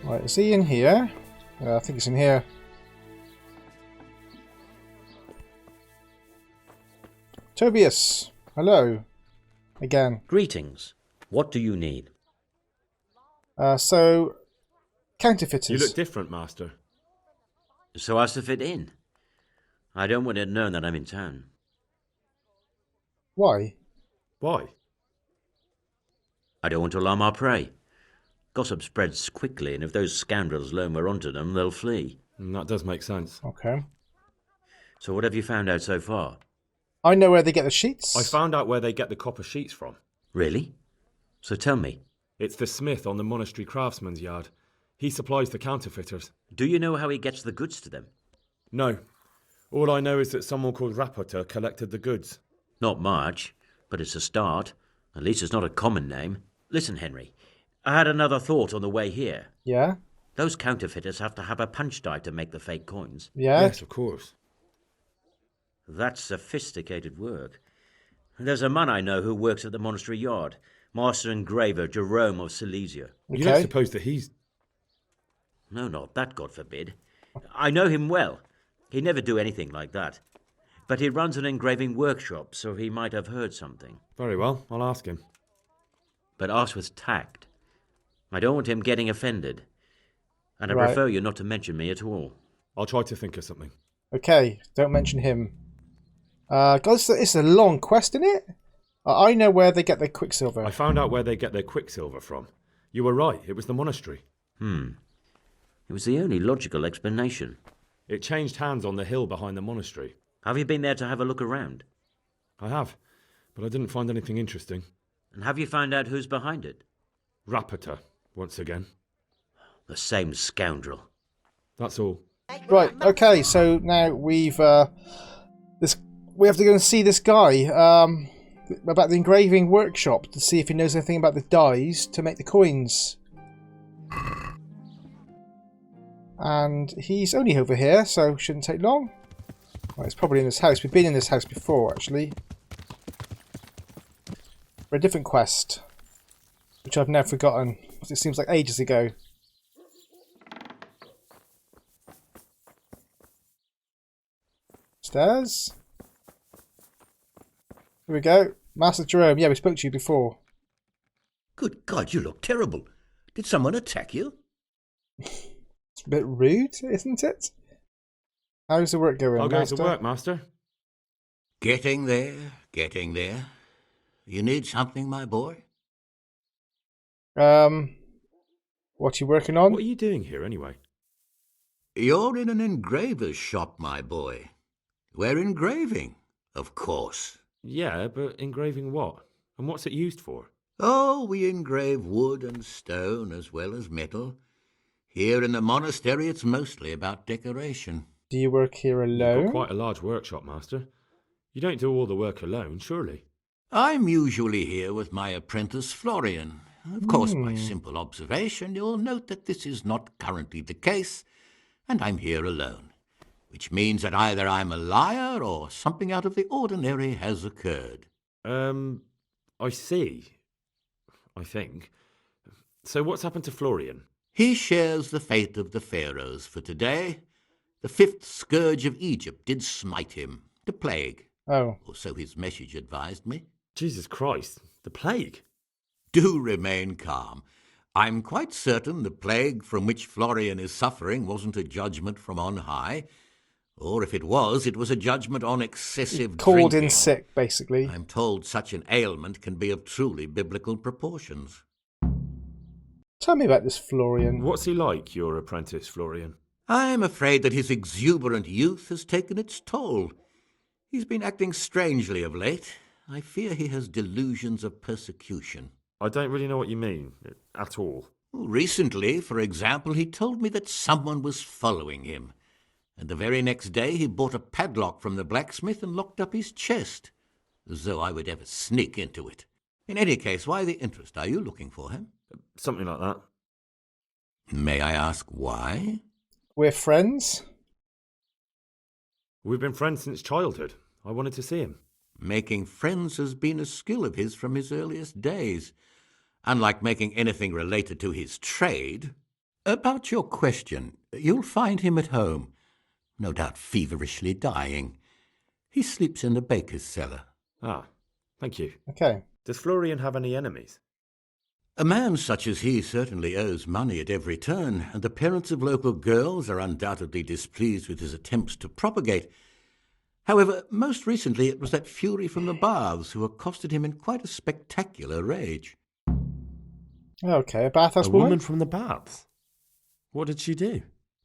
Right, is he in here? I think he's in here. Tobias, hello. Again. Greetings. What do you need? So, counterfeiters. You look different, Master. So as to fit in. I don't want it known that I'm in town. Why? Why? I don't want to alarm our prey. Gossip spreads quickly, and if those scoundrels learn we're onto them, they'll flee. That does make sense. Okay. So what have you found out so far? I know where they get the sheets. I found out where they get the copper sheets from. Really? So tell me. It's the smith on the monastery craftsman's yard. He supplies the counterfeiters. Do you know how he gets the goods to them? No. All I know is that someone called Rapota collected the goods. Not much, but it's a start. At least it's not a common name. Listen, Henry, I had another thought on the way here. Yeah? Those counterfeiters have to have a punch die to make the fake coins. Yeah? Yes, of course. That's sophisticated work. There's a man I know who works at the monastery yard, Master Engraver Jerome of Silesia. Okay. You don't suppose that he's... No, not that, God forbid. I know him well. He'd never do anything like that. But he runs an engraving workshop, so he might have heard something. Very well, I'll ask him. But ask with tact. I don't want him getting offended. And I Right. prefer you not to mention me at all. I'll try to think of something. Okay, don't mention him. God, it's a long quest, isn't it? I know where they get their quicksilver. I found out where they get their quicksilver from. You were right, it was the monastery. It was the only logical explanation. It changed hands on the hill behind the monastery. Have you been there to have a look around? I have, but I didn't find anything interesting. And have you found out who's behind it? Rapota, once again. The same scoundrel. That's all. Right, okay, so now we have to go and see this guy about the engraving workshop to see if he knows anything about the dies to make the coins. And he's only over here, so shouldn't take long. Well, it's probably in this house. We've been in this house before, actually. For a different quest, which I've now forgotten, because it seems like ages ago. Stairs. Here we go. Master Jerome. Yeah, we spoke to you before. Good God, you look terrible. Did someone attack you? It's a bit rude, isn't it? How's the work going, I'll go Master? to work, Master. Getting there, getting there. You need something, my boy? What you working on? What are you doing here, anyway? You're in an engraver's shop, my boy. We're engraving, of course. Yeah, but engraving what? And what's it used for? Oh, we engrave wood and stone as well as metal. Here in the monastery, it's mostly about decoration. Do you work here You've alone? got quite a large workshop, Master. You don't do all the work alone, surely? I'm usually here with my apprentice, Florian. Of course, by simple observation, you'll note that this is not currently the case, and I'm here alone, which means that either I'm a liar or something out of the ordinary has occurred. I see. I think. So what's happened to Florian? He shares the fate of the pharaohs for today. The fifth scourge of Egypt did smite him, the plague, Oh. or so his message advised me. Jesus Christ, the plague? Do remain calm. I'm quite certain the plague from which Florian is suffering wasn't a judgment from on high, or if it was a judgment on excessive Called drinking. in sick, basically. I'm told such an ailment can be of truly biblical proportions. Tell me about this Florian. What's he like, your apprentice, Florian? I'm afraid that his exuberant youth has taken its toll. He's been acting strangely of late. I fear he has delusions of persecution. I don't really know what you mean, at all. Recently, for example, he told me that someone was following him, and the very next day he bought a padlock from the blacksmith and locked up his chest, as though I would ever sneak into it. In any case, why the interest? Are you looking for him? Something like that. May I ask why? We're friends? We've been friends since childhood. I wanted to see him. Making friends has been a skill of his from his earliest days. Unlike making anything related to his trade, About your question, you'll find him at home, no doubt feverishly dying. He sleeps in the baker's cellar. Ah, thank you. Okay. Does Florian have any enemies? A man such as he certainly owes money at every turn, and the parents of local girls are undoubtedly displeased with his attempts to propagate. However, most recently it was that fury from the baths who accosted him in quite a spectacular rage. Okay, a bathhouse A woman? woman from the baths? What did she do?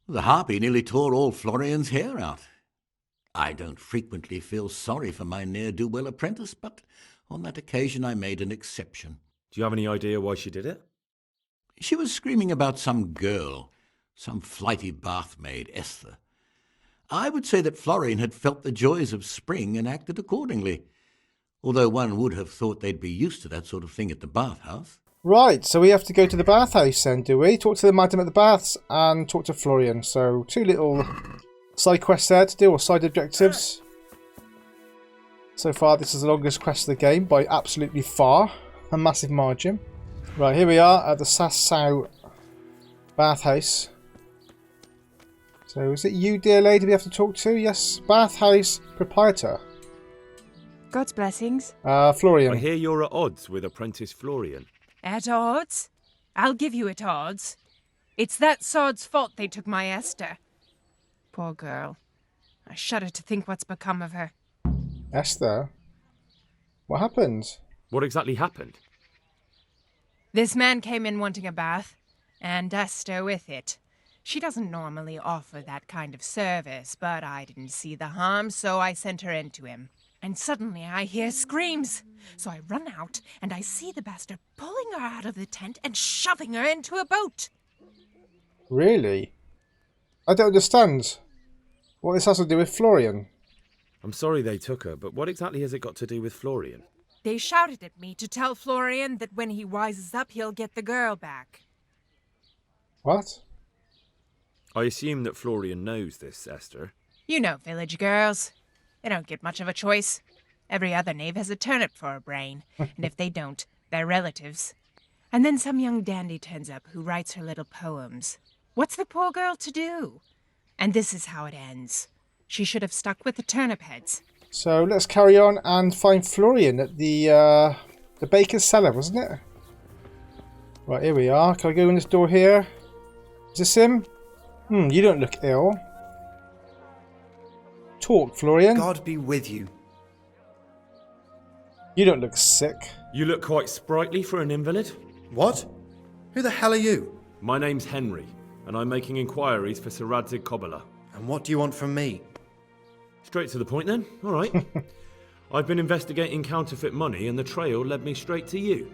The harpy nearly tore all Florian's hair out. I don't frequently feel sorry for my ne'er-do-well apprentice, but on that occasion I made an exception. Do you have any idea why she did it? She was screaming about some girl, some flighty bathmaid, Esther. I would say that Florian had felt the joys of spring and acted accordingly, although one would have thought they'd be used to that sort of thing at the bathhouse. Right, so we have to go to the bathhouse then, do we? Talk to the madam at the baths and talk to Florian. So 2 little side quests there to do, or side objectives. So far this is the longest quest of the game by absolutely far. A massive margin. Right, here we are at the Sasau bathhouse. So is it you, dear lady, we have to talk to? Yes, bathhouse proprietor. God's blessings. Florian. I hear you're at odds with apprentice Florian. At odds? I'll give you at odds. It's that sod's fault they took my Esther. Poor girl. I shudder to think what's become of her. Esther? What happened? What exactly happened? This man came in wanting a bath, and Esther with it. She doesn't normally offer that kind of service, but I didn't see the harm, so I sent her in to him. And suddenly I hear screams. So I run out, and I see the bastard pulling her out of the tent and shoving her into a boat. Really? I don't understand. What this has to do with Florian? I'm sorry they took her, but what exactly has it got to do with Florian? They shouted at me to tell Florian that when he wises up, he'll get the girl back. What? I assume that Florian knows this, Esther. You know village girls. They don't get much of a choice. Every other knave has a turnip for a brain, and if they don't, they're relatives. And then some young dandy turns up who writes her little poems. What's the poor girl to do? And this is how it ends. She should have stuck with the turnip heads. So let's carry on and find Florian at the baker's cellar, wasn't it? Right, here we are. Can I go in this door here? Is this him? You don't look ill. Talk, Florian. God be with you. You don't look sick. You look quite sprightly for an invalid. What? Who the hell are you? My name's Henry, and I'm making inquiries for Sir Jezhek of Ronow. And what do you want from me? Straight to the point then. All right. I've been investigating counterfeit money, and the trail led me straight to you.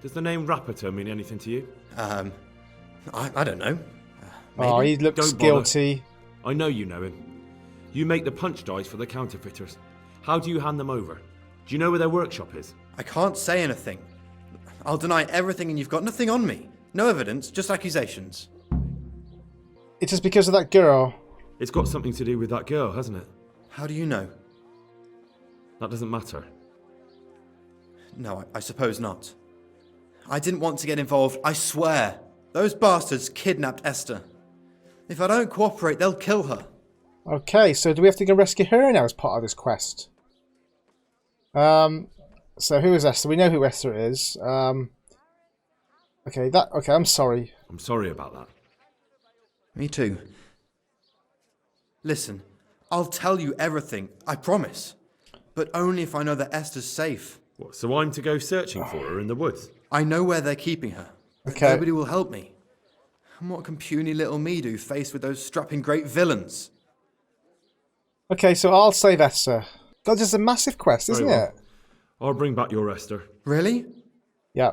Does the name Rapota mean anything to you? I don't know. Oh, he looks Don't bother. guilty. I know you know him. You make the punch dice for the counterfeiters. How do you hand them over? Do you know where their workshop is? I can't say anything. I'll deny everything and you've got nothing on me. No evidence, just accusations. It is because of that girl. It's got something to do with that girl, hasn't it? How do you know? That doesn't matter. No, I suppose not. I didn't want to get involved, I swear. Those bastards kidnapped Esther. If I don't cooperate, they'll kill her. Okay, so do we have to go rescue her now as part of this quest? So who is Esther? We know who Esther is. Okay, I'm sorry. I'm sorry about that. Me too. Listen, I'll tell you everything, I promise. But only if I know that Esther's safe. What, so I'm to go searching for her in the woods? I know where they're keeping her. But Okay. nobody will help me. And what can puny little me do faced with those strapping great villains? Okay, so I'll save Esther. God, this is a massive quest, isn't Very well. it? I'll bring back your Esther. Really? Yeah.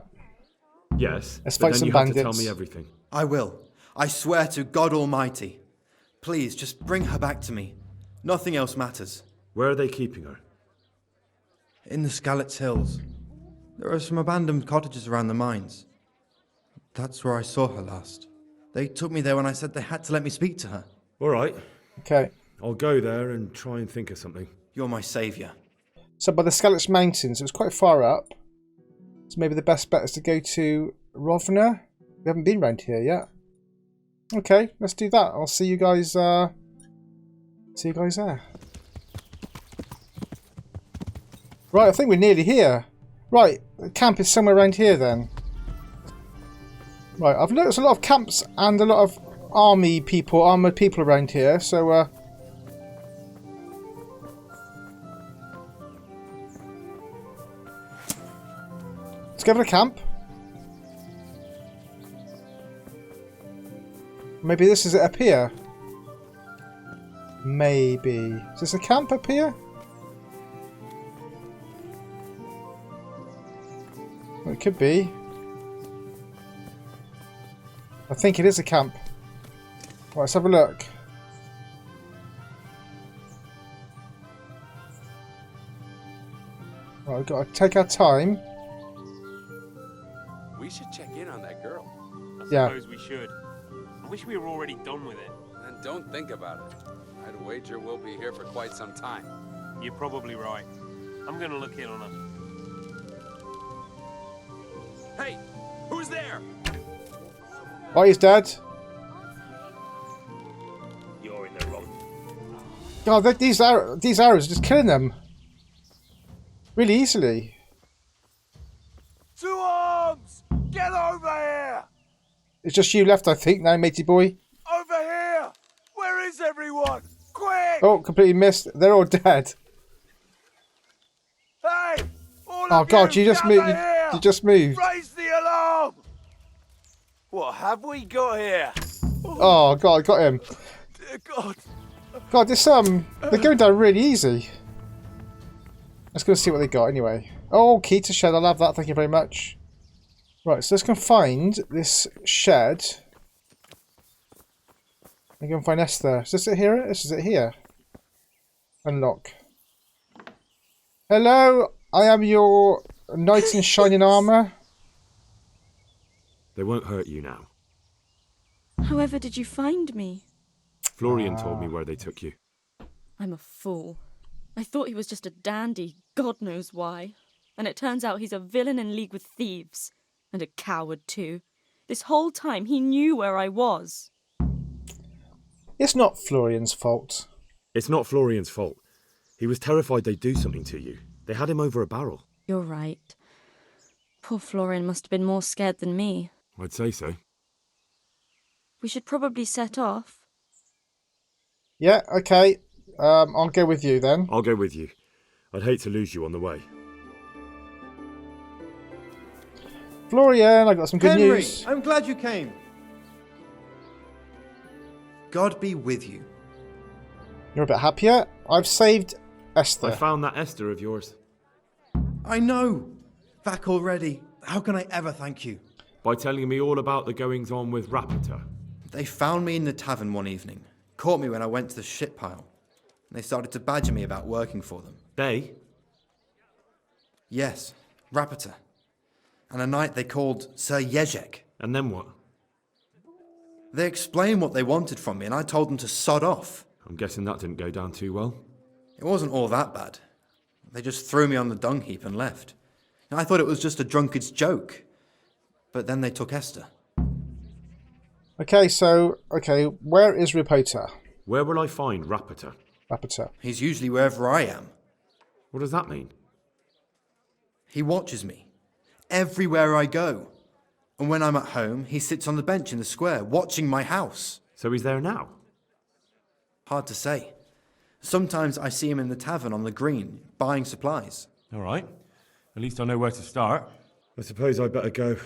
Yes, Let's but fight then some you have to bandits. tell me everything. I will. I swear to God Almighty. Please, just bring her back to me. Nothing else matters. Where are they keeping her? In the Skalitz Hills. There are some abandoned cottages around the mines. That's where I saw her last. They took me there when I said they had to let me speak to her. All right, Okay. I'll go there and try and think of something. You're my saviour. So by the Skalitz Mountains, it was quite far up. So maybe the best bet is to go to Rovna. We haven't been round here yet. Okay, let's do that. I'll see you guys. See you guys there. Right, I think we're nearly here. Right, the camp is somewhere around here then. Right, I've noticed a lot of camps and a lot of armored people around here. So, let's go to the camp. Maybe this is it up here. Maybe. Is this a camp up here? Well, it could be. I think it is a camp. Right, let's have a look. Right, we've got to take our time. We should check in on that girl. Yeah. I suppose we should. I wish we were already done with it. And don't think about it. I'd wager we'll be here for quite some time. You're probably right. I'm gonna look in on her. Hey, who's there? Oh, he's dead. You're in the wrong. God, these arrows are just killing them. Really easily. To arms! Get over here! It's just you left, I think, now, matey boy. Over here! Where is everyone? Quick! Oh, completely missed. They're all dead. Hey! All Oh of God, you just gather moved. here! You just moved. Raise the alarm! What have we got here? Oh God, I got him. Dear God. God, this they're going down really easy. Let's go see what they got anyway. Oh, key to shed. I'll have that. Thank you very much. Right, so let's go find this shed. I'm going to find Esther. Is this it here? This is it here. Unlock. Hello, I am your knight in shining armour. They won't hurt you now. However did you find me? Florian told me where they took you. I'm a fool. I thought he was just a dandy, God knows why. And it turns out he's a villain in league with thieves. And a coward too. This whole time he knew where I was. It's not Florian's fault. It's not Florian's fault. He was terrified they'd do something to you. They had him over a barrel. You're right. Poor Florian must have been more scared than me. I'd say so. We should probably set off. Yeah, okay. I'll go with you then. I'll go with you. I'd hate to lose you on the way. Florian, I got some good Henry, news. I'm glad you came. God be with you. You're a bit happier. I've saved Esther. I found that Esther of yours. I know. Back already. How can I ever thank you? By telling me all about the goings-on with Rapota. They found me in the tavern one evening. Caught me when I went to the ship pile. And they started to badger me about working for them. They? Yes, Rapota. And a knight they called Sir Jezhek. And then what? They explained what they wanted from me and I told them to sod off. I'm guessing that didn't go down too well. It wasn't all that bad. They just threw me on the dung heap and left. And I thought it was just a drunkard's joke. But then they took Esther. Okay, where is Rapota? Where will I find Rapota? Rapota. He's usually wherever I am. What does that mean? He watches me. Everywhere I go. And when I'm at home, he sits on the bench in the square, watching my house. So he's there now? Hard to say. Sometimes I see him in the tavern on the green, buying supplies. All right. At least I know where to start. I suppose I'd better go.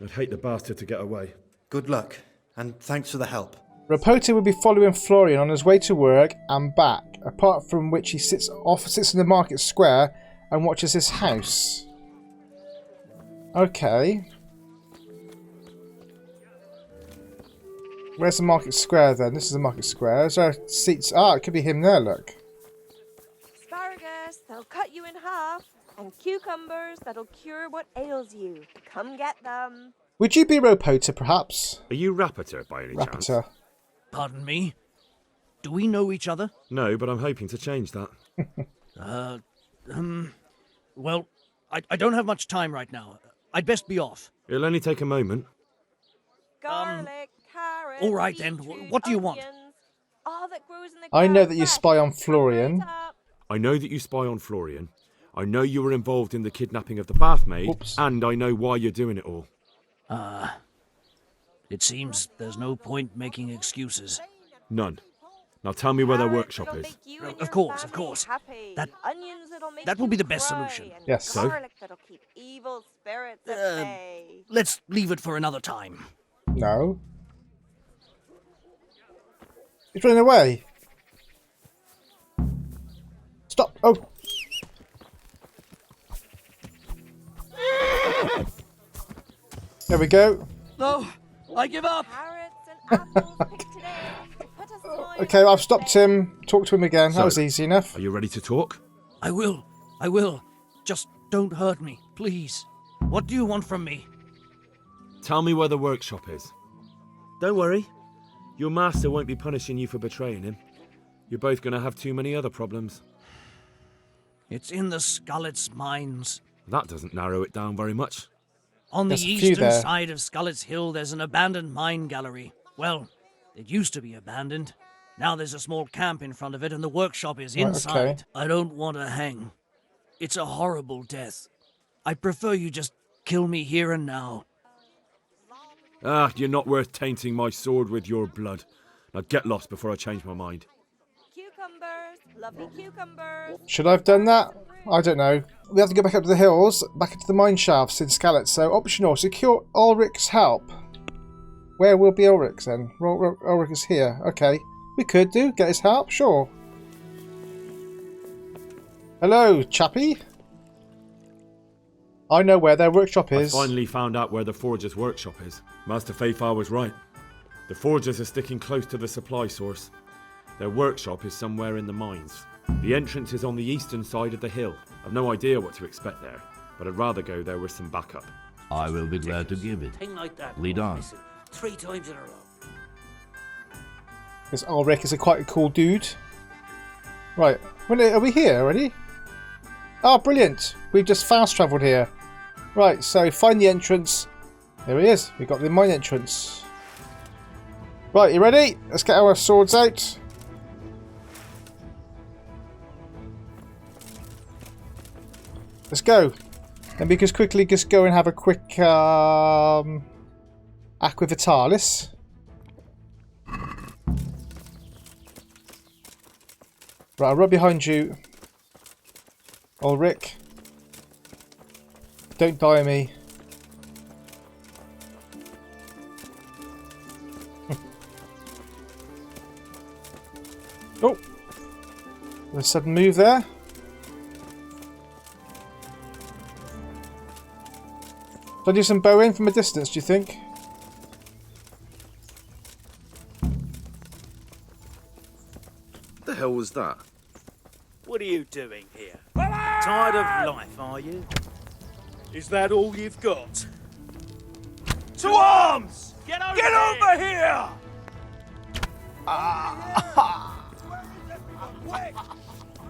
I'd hate the bastard to get away. Good luck, and thanks for the help. Rapota will be following Florian on his way to work and back, apart from which he sits in the market square and watches his house. Okay. Where's the market square then? This is the market square. Is there seats? Ah, it could be him there, look. Asparagus, they'll cut you in half. And cucumbers, that'll cure what ails you. Come get them. Would you be Rapota, perhaps? Are you Rapota by any chance? Rapota. Pardon me? Do we know each other? No, but I'm hoping to change that. Well, I don't have much time right now. I'd best be off. It'll only take a moment. Garlic, carrot. carrots, All right then, beetroot, what do you want? onions, all that grows in the I know ground that you fresh, spy on from Florian. right up. I know that you spy on Florian. I know you were involved in the kidnapping of the bathmaid. Whoops. And I know why you're doing it all. It seems there's no point making excuses. None. Now tell me where their Carrots workshop that'll is. make you Of and your course, of family course. happy. That- Onions that'll make that will you be the best cry, solution. and Yes. So? garlic that'll keep evil spirits at bay. Let's leave it for another time. No. He's running away. Stop. Oh. There we go. No, I give up. Carrots and apples picked today to put a smile Okay, on I've stopped your him. Talk to him again. That So- was easy enough. Are you ready to talk? I will. Just don't hurt me, please. What do you want from me? Tell me where the workshop is. Don't worry. Your master won't be punishing you for betraying him. You're both going to have too many other problems. It's in the Skalitz mines. That doesn't narrow it down very much. On the There's a few eastern there. side of Skalitz Hill, there's an abandoned mine gallery. Well, it used to be abandoned. Now there's a small camp in front of it, and the workshop is Right, inside. okay. I don't want to hang. It's a horrible death. I prefer you just kill me here and now. Ah, you're not worth tainting my sword with your blood. Now get lost before I change my mind. cucumbers, lovely cucumbers. Should I have done that? I don't know. We have to go back up to the hills, back into the mine shafts in Skalitz. So optional, secure Ulrich's help. Where will be Ulrich then? Ulrich is here. Okay. We could do. Get his help? Sure. Hello, chappie. I know where their workshop is. I finally found out where the forger's workshop is. Master Fayfar was right. The forgers are sticking close to the supply source. Their workshop is somewhere in the mines. The entrance is on the eastern side of the hill. I've no idea what to expect there, but I'd rather go there with some backup. I will be glad to give it. Thing like that. Lead on. Listen, 3 times in a row. Because Ulrich is quite a cool dude. Right. Are we here already? Oh, brilliant. We've just fast travelled here. Right, so find the entrance. There he is. We've got the mine entrance. Right, you ready? Let's get our swords out. Let's go. And we can quickly just go and have a quick Aqua Vitalis. Right, I'll run behind you. Ulrich. Don't die on me. Oh! A sudden move there. Should I do some bow in from a distance, do you think? The hell was that? What are you doing here? Tired of life, are you? Is that all you've got? To arms! Get over here!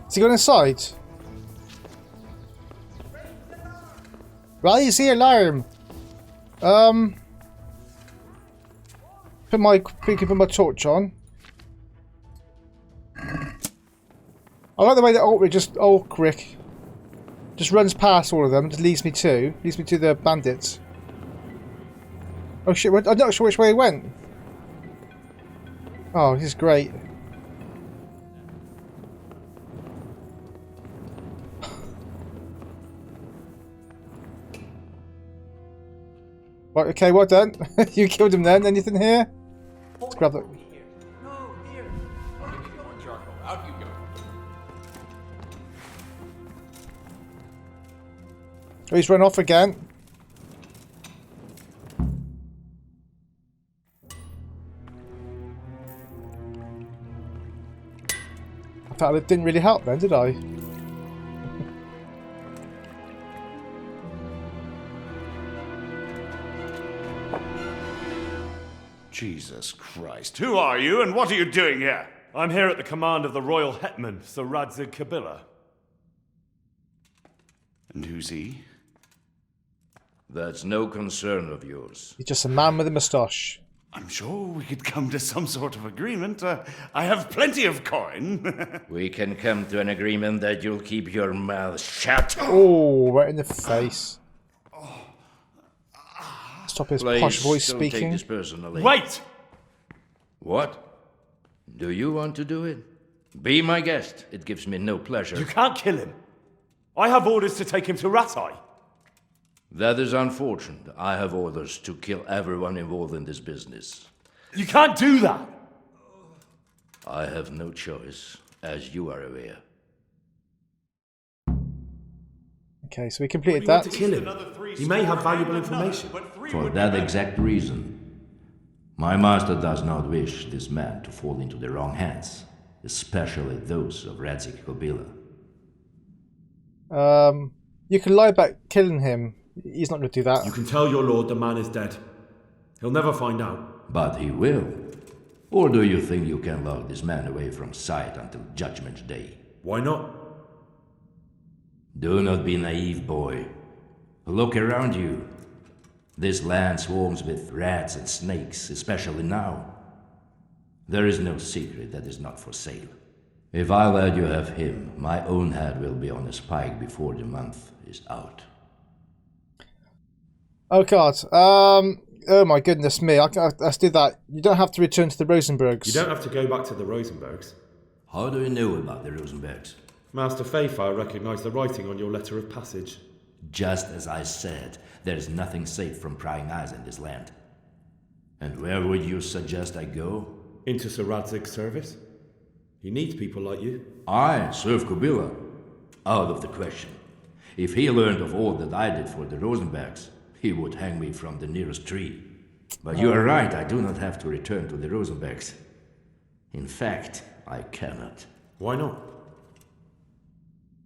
Has he gone inside? Raise the alarm! Put my torch on. I like the way that Ulrich just runs past all of them and just leads me to the bandits. Oh shit, I'm not sure which way he went. Oh, this is great. Right, okay, well done. You killed him then. Anything here? Let's grab that. Out you go. Oh, he's run off again. I thought it didn't really help then, did I? Jesus Christ. Who are you and what are you doing here? I'm here at the command of the royal hetman, Sir Jezhek Kabila. And who's he? That's no concern of yours. He's just a man with a moustache. I'm sure we could come to some sort of agreement. I have plenty of coin. We can come to an agreement that you'll keep your mouth shut. Oh, right in the face. Stop his Please, posh voice don't speaking. take this personally. Wait! What? Do you want to do it? Be my guest. It gives me no pleasure. You can't kill him. I have orders to take him to Ratai. That is unfortunate. I have orders to kill everyone involved in this business. You can't do that! I have no choice, as you are aware. Okay, so we completed You want that. to kill him. He may have valuable information. For that exact reason, my master does not wish this man to fall into the wrong hands, especially those of Jezhek Kobila. You can lie about killing him. He's not going to do that. You can tell your lord the man is dead. He'll never find out. But he will. Or do you think you can lock this man away from sight until Judgment Day? Why not? Do not be naive, boy. Look around you. This land swarms with rats and snakes, especially now. There is no secret that is not for sale. If I let you have him, my own head will be on a spike before the month is out. Oh god. Oh my goodness me. Let's do that. You don't have to return to the Rosenbergs. You don't have to go back to the Rosenbergs. How do you know about the Rosenbergs? Master Fayfire recognized the writing on your letter of passage. Just as I said, there is nothing safe from prying eyes in this land. And where would you suggest I go? Into Sir Jezhek's service. He needs people like you. I serve Kobila. Out of the question. If he learned of all that I did for the Rosenbergs, he would hang me from the nearest tree. But you are right, I do not have to return to the Rosenbergs. In fact, I cannot. Why not?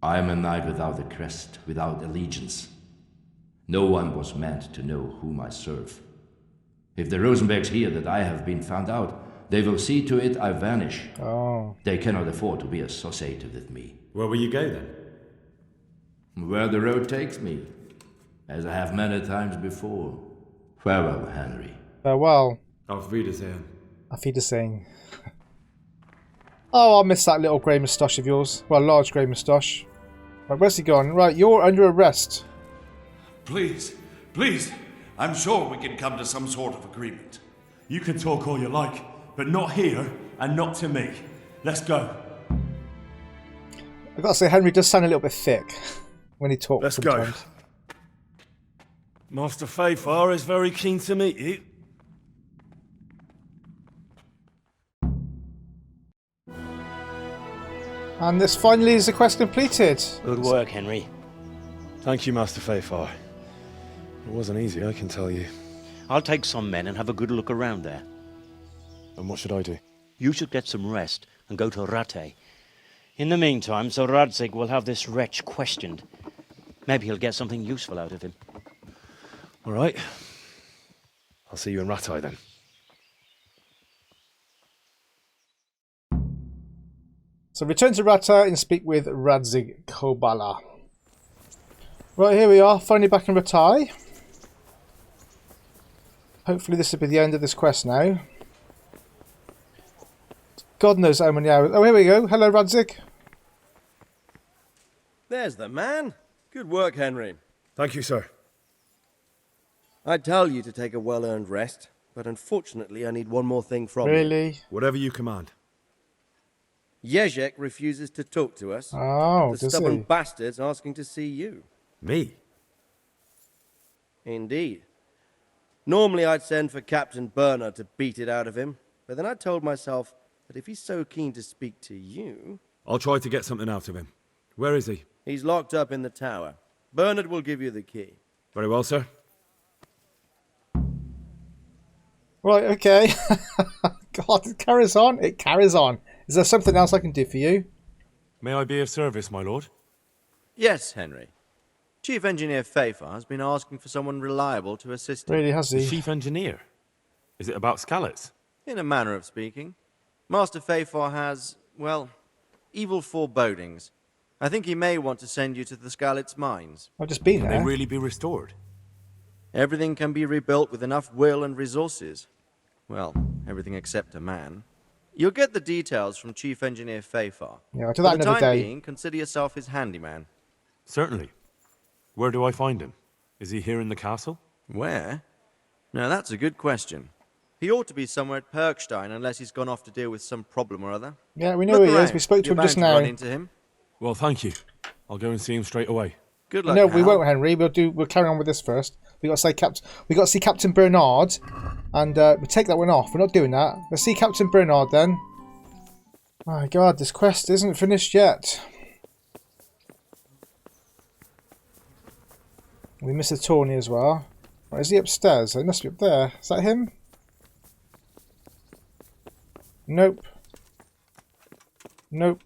I am a knight without a crest, without allegiance. No one was meant to know whom I serve. If the Rosenbergs hear that I have been found out, they will see to it I vanish. Oh. They cannot afford to be associated with me. Where will you go then? Where the road takes me, as I have many times before. Farewell, Henry. Farewell. Auf Wiedersehen. Auf Wiedersehen. Oh, I miss that little grey moustache of yours. Well, large grey moustache. Right, where's he gone? Right, you're under arrest. Please, please. I'm sure we can come to some sort of agreement. You can talk all you like, but not here and not to me. Let's go. I've got to say, Henry does sound a little bit thick when he talks. Let's sometimes. go. Master Fayfire is very keen to meet you. And this finally is the quest completed. Good work, Henry. Thank you, Master Fayfire. It wasn't easy, I can tell you. I'll take some men and have a good look around there. And what should I do? You should get some rest and go to Rattay. In the meantime, Sir Jezhek will have this wretch questioned. Maybe he'll get something useful out of him. All right. I'll see you in Rattay then. So return to Rattay and speak with Jezhek Kobila. Right, here we are, finally back in Rattay. Hopefully this will be the end of this quest now. God knows how many hours. Oh, here we go. Hello, Jezhek. There's the man. Good work, Henry. Thank you, sir. I'd tell you to take a well-earned rest, but unfortunately I need one more thing from you. Really? Whatever you command. Jezhek refuses to talk to us. Oh, the stubborn bastard's asking to see you. Me? Indeed. Normally I'd send for Captain Bernard to beat it out of him, but then I told myself that if he's so keen to speak to you... I'll try to get something out of him. Where is he? He's locked up in the tower. Bernard will give you the key. Very well, sir. Right, okay. God, it carries on. It carries on. Is there something else I can do for you? May I be of service, my lord? Yes, Henry. Chief Engineer Fayfar has been asking for someone reliable to assist him. Really, has he? The Chief Engineer? Is it about Skalitz? In a manner of speaking. Master Fayfar has, well, evil forebodings. I think he may want to send you to the Skalitz mines. I've just been there. Can they really be restored? Everything can be rebuilt with enough will and resources. Well, everything except a man. You'll get the details from Chief Engineer Fafar. Yeah, I'll do For that the another time day. being, consider yourself his handyman. Certainly. Where do I find him? Is he here in the castle? Where? Now, that's a good question. He ought to be somewhere at Perkstein, unless he's gone off to deal with some problem or other. Yeah, we know who he is. We spoke to You're him just bound to now. run into him. Well, thank you. I'll go and see him straight away. Good luck. No, we Hal. won't, Henry. We'll carry on with this first. We got to see Captain Bernard, and we'll take that one off. We're not doing that. Let's see Captain Bernard then. My God, this quest isn't finished yet. We missed a Tawny as well. Right, is he upstairs? He must be up there. Is that him? Nope. Nope.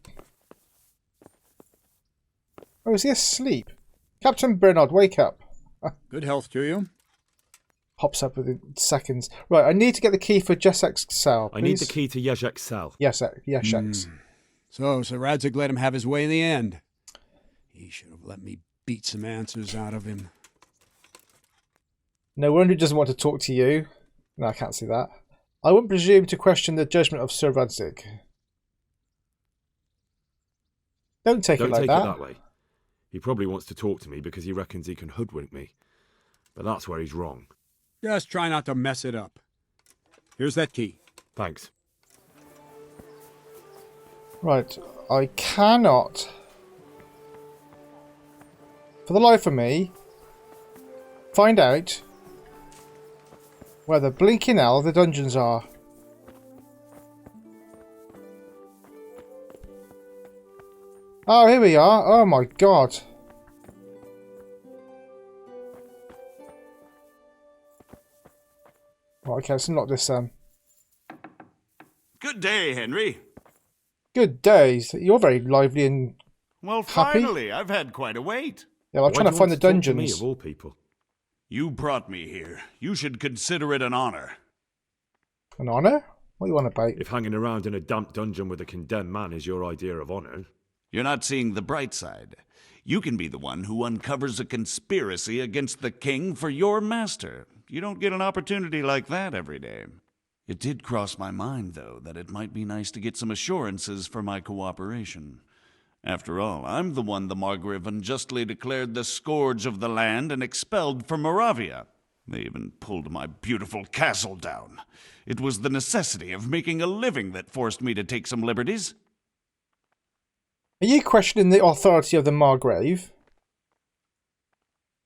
Oh, is he asleep? Captain Bernard, wake up. Good health to you. Pops up within seconds. Right, I need to get the key for Jezhek's cell, please. I need the key to Jezhek's cell. Jezhek's. So Sir Jezhek let him have his way in the end. He should have let me beat some answers out of him. No wonder he doesn't want to talk to you. No, I can't see that. I wouldn't presume to question the judgment of Sir Jezhek. Don't take it like that. Don't take it that way. He probably wants to talk to me because he reckons he can hoodwink me. But that's where he's wrong. Just try not to mess it up. Here's that key. Thanks. Right, I cannot, for the life of me, find out where the blinking hell the dungeons are. Oh, here we are. Oh my God. Right, okay, let's unlock this then. Good day, Henry. Good days. You're very lively and Well, happy. finally, I've had quite a wait. Yeah, I'm trying to find the dungeons. Me, of all people. You brought me here. You should consider it an honor. An honour? What are you on about? If hanging around in a damp dungeon with a condemned man is your idea of honor. You're not seeing the bright side. You can be the one who uncovers a conspiracy against the king for your master. You don't get an opportunity like that every day. It did cross my mind, though, that it might be nice to get some assurances for my cooperation. After all, I'm the one the Margrave unjustly declared the scourge of the land and expelled from Moravia. They even pulled my beautiful castle down. It was the necessity of making a living that forced me to take some liberties. Are you questioning the authority of the Margrave?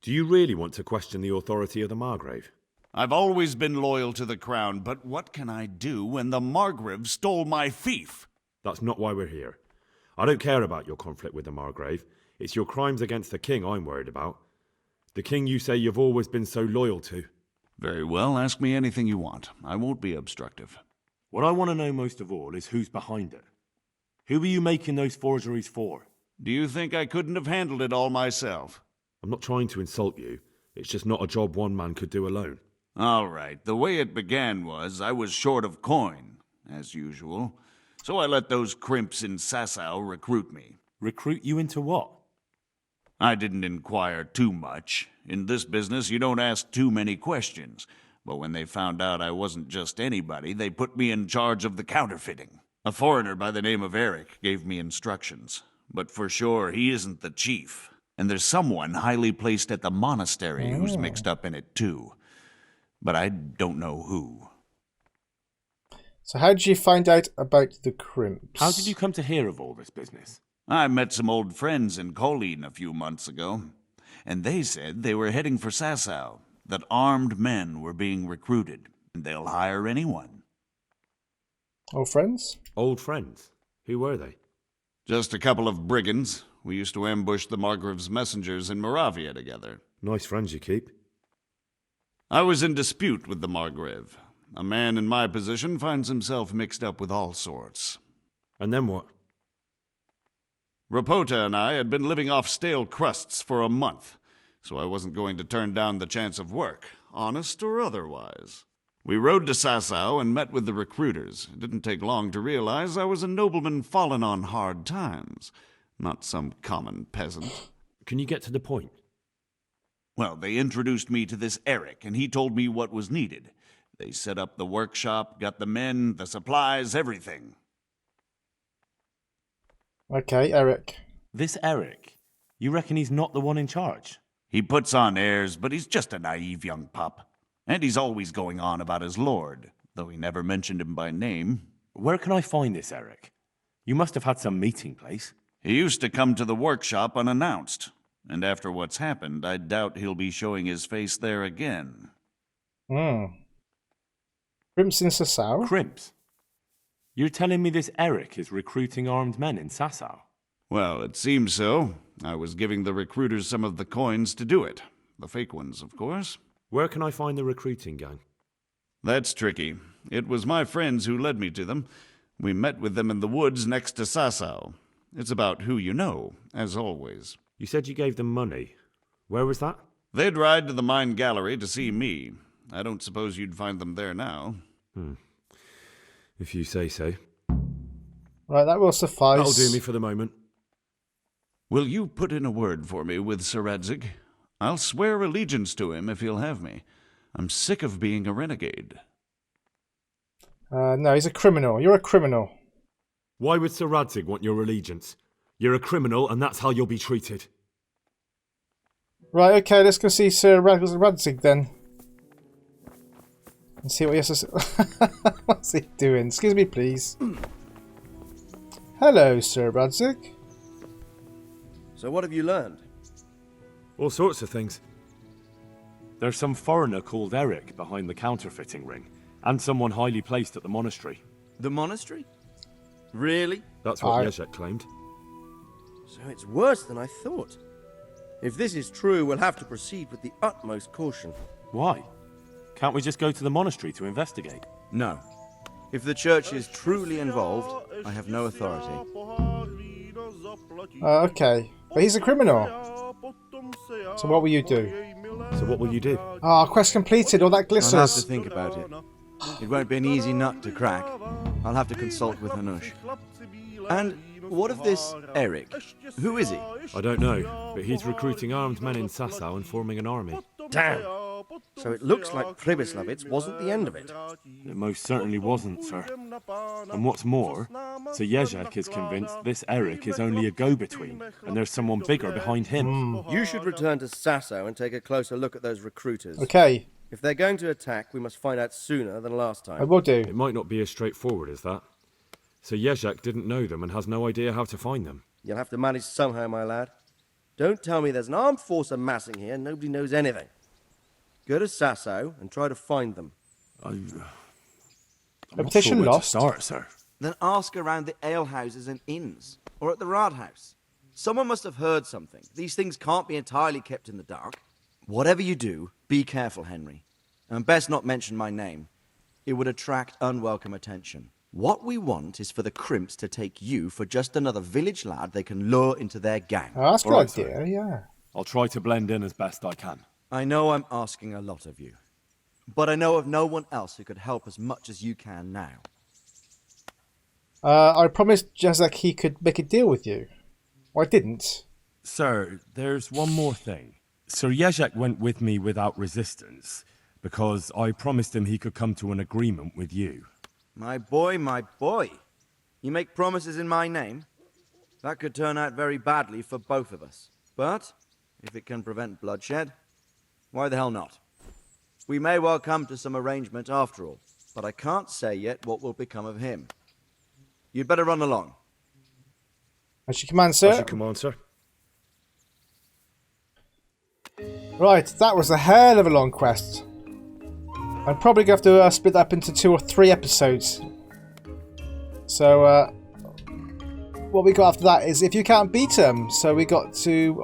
Do you really want to question the authority of the Margrave? I've always been loyal to the crown, but what can I do when the Margrave stole my fief? That's not why we're here. I don't care about your conflict with the Margrave. It's your crimes against the king I'm worried about. The king you say you've always been so loyal to. Very well, ask me anything you want. I won't be obstructive. What I want to know most of all is who's behind it. Who are you making those forgeries for? Do you think I couldn't have handled it all myself? I'm not trying to insult you. It's just not a job one man could do alone. All right, the way it began was I was short of coin, as usual. So I let those crimps in Sasau recruit me. Recruit you into what? I didn't inquire too much. In this business, you don't ask too many questions. But when they found out I wasn't just anybody, they put me in charge of the counterfeiting. A foreigner by the name of Eric gave me instructions. But for sure, he isn't the chief. And there's someone highly placed at the monastery who's mixed up in it too. But I don't know who. So how did you find out about the crimps? How did you come to hear of all this business? I met some old friends in Colleen a few months ago, and they said they were heading for Sasau, that armed men were being recruited, and they'll hire anyone. Old friends? Old friends? Who were they? Just a couple of brigands. We used to ambush the Margrave's messengers in Moravia together. Nice friends you keep. I was in dispute with the Margrave. A man in my position finds himself mixed up with all sorts. And then what? Rapota and I had been living off stale crusts for a month, so I wasn't going to turn down the chance of work, honest or otherwise. We rode to Sasau and met with the recruiters. It didn't take long to realize I was a nobleman fallen on hard times, not some common peasant. Can you get to the point? Well, they introduced me to this Eric, and he told me what was needed. They set up the workshop, got the men, the supplies, everything. Okay, Eric. This Eric? You reckon he's not the one in charge? He puts on airs, but he's just a naive young pup. And he's always going on about his lord, though he never mentioned him by name. Where can I find this Eric? You must have had some meeting place. He used to come to the workshop unannounced. And after what's happened, I doubt he'll be showing his face there again. Crimps in Sasau? Crimps? You're telling me this Eric is recruiting armed men in Sasau? Well, it seems so. I was giving the recruiters some of the coins to do it. The fake ones, of course. Where can I find the recruiting gang? That's tricky. It was my friends who led me to them. We met with them in the woods next to Sasau. It's about who you know, as always. You said you gave them money. Where was that? They'd ride to the mine gallery to see me. I don't suppose you'd find them there now. If you say so. Right, that will suffice. That'll do me for the moment. Will you put in a word for me with Sir Jezhek? I'll swear allegiance to him if he'll have me. I'm sick of being a renegade. No, he's a criminal. You're a criminal. Why would Sir Jezhek want your allegiance? You're a criminal, and that's how you'll be treated. Right, okay, let's go see Sir Jezhek then. And see what he has to say. What's he doing? Excuse me, please. Hello, Sir Jezhek. So what have you learned? All sorts of things. There's some foreigner called Eric behind the counterfeiting ring, and someone highly placed at the monastery. The monastery? Really? That's what Jezhek claimed. So it's worse than I thought. If this is true, we'll have to proceed with the utmost caution. Why? Can't we just go to the monastery to investigate? No. If the church is truly involved, I have no authority. Okay. But he's a criminal. So what will you do? So what will you do? Ah, quest completed. All that glisters. I'll have to think about it. It won't be an easy nut to crack. I'll have to consult with Hanush. And what of this Eric? Who is he? I don't know, but he's recruiting armed men in Sasau and forming an army. Damn! So it looks like Pribyslavitz wasn't the end of it. It most certainly wasn't, sir. And what's more, Sir Jezhek is convinced this Eric is only a go-between, and there's someone bigger behind him. You should return to Sasau and take a closer look at those recruiters. Okay. If they're going to attack, we must find out sooner than last time. I will do. It might not be as straightforward as that. Sir Jezhek didn't know them and has no idea how to find them. You'll have to manage somehow, my lad. Don't tell me there's an armed force amassing here and nobody knows anything. Go to Sasau and try to find them. Repetition lost. Start, sir. Then ask around the alehouses and inns, or at the Rathaus. Someone must have heard something. These things can't be entirely kept in the dark. Whatever you do, be careful, Henry. And best not mention my name. It would attract unwelcome attention. What we want is for the Crimps to take you for just another village lad they can lure into their gang. Oh, that's a good idea, yeah. I'll try to blend in as best I can. I know I'm asking a lot of you, but I know of no one else who could help as much as you can now. I promised Jezhek he could make a deal with you. Or I didn't. Sir, there's one more thing. Sir Jezhek went with me without resistance, because I promised him he could come to an agreement with you. My boy, my boy. You make promises in my name? That could turn out very badly for both of us. But, if it can prevent bloodshed, why the hell not? We may well come to some arrangement after all, but I can't say yet what will become of him. You'd better run along. As you command, sir. As you command, sir. Right, that was a hell of a long quest. I'm probably going to have to split that up into 2 or 3 episodes. So, what we got after that is if you can't beat him. So we got to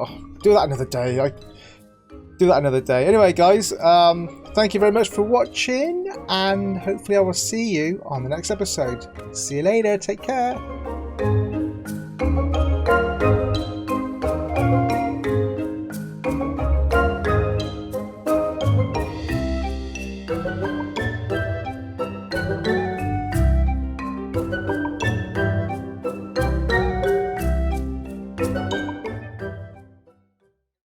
do that another day. Do that another day. Anyway, guys, thank you very much for watching, and hopefully I will see you on the next episode. See you later. Take care.